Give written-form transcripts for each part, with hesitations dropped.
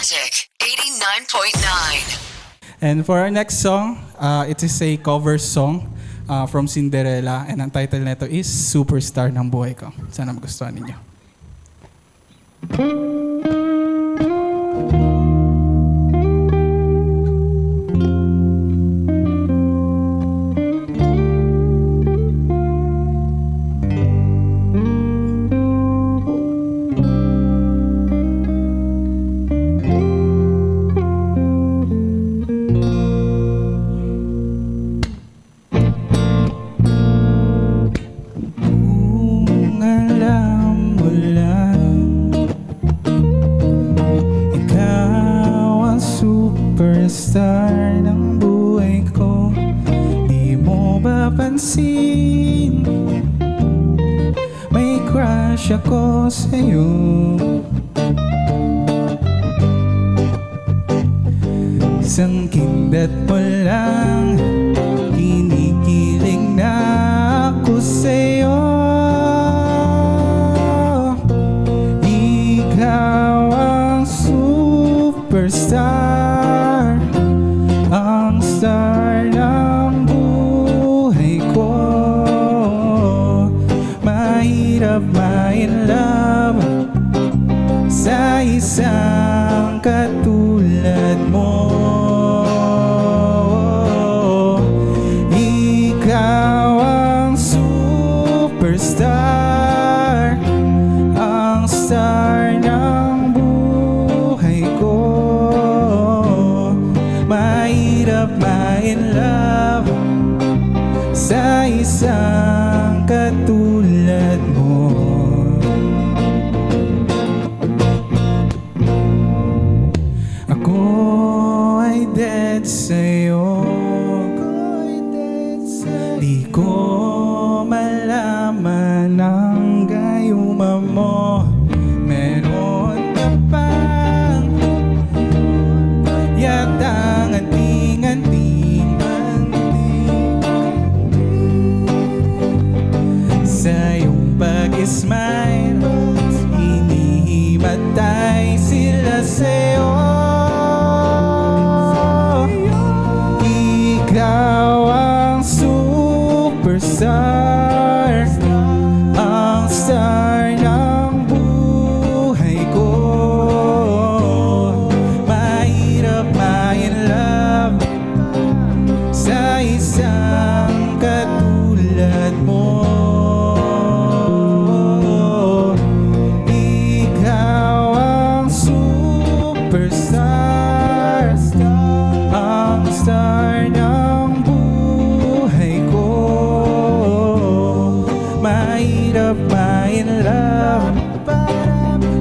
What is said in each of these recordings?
Magic 89.9. And for our next song, it is a cover song from Cinderella. And ang title nito is Superstar ng Buhay Ko. Sana magustuhan ninyo. Superstar ng buhay ko, di mo ba pansin? May crush ako sa'yo. Isang kindat mo lang, kinikilig na ako sa'yo. Ikaw ang superstar, ang star ng buhay ko. Mahirap ma-in love sa isang katulad mo. Ikaw ang superstar, ang star ng buhay ko. Mahirap ma-in love sa isang katulad mo. Ako ay dead sa'yo, di ko malaman ang gayuma mo. Meron ka pang yatang anting-anting sa iyong pag-smile, hinihimatay sila sa'yo. Ikaw ang superstar, ang star ng buhay ko. Mahirap ma-in love sa isang katulad mo. Ikaw ang superstar, ang star ng buhay ko. Mahirap ma-in love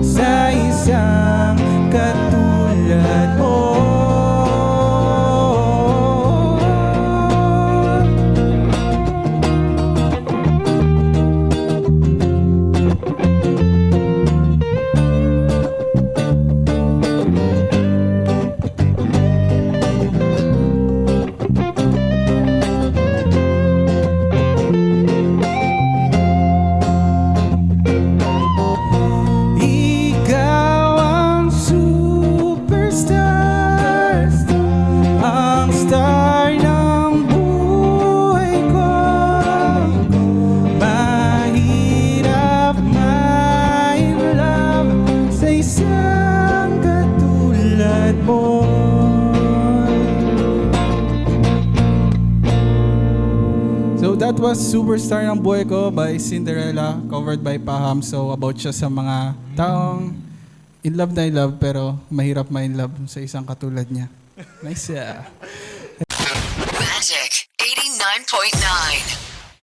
sa isang katulad mo. Ikaw ang superstar, ang star ng buhay ko. Mahirap ma-in love sa isang katulad mo. So that was Superstar ng Buhay Ko by Cinderella, covered by Paham. So about siya sa mga taong in love pero mahirap ma-in love sa isang katulad niya. Nice. Magic 89.9.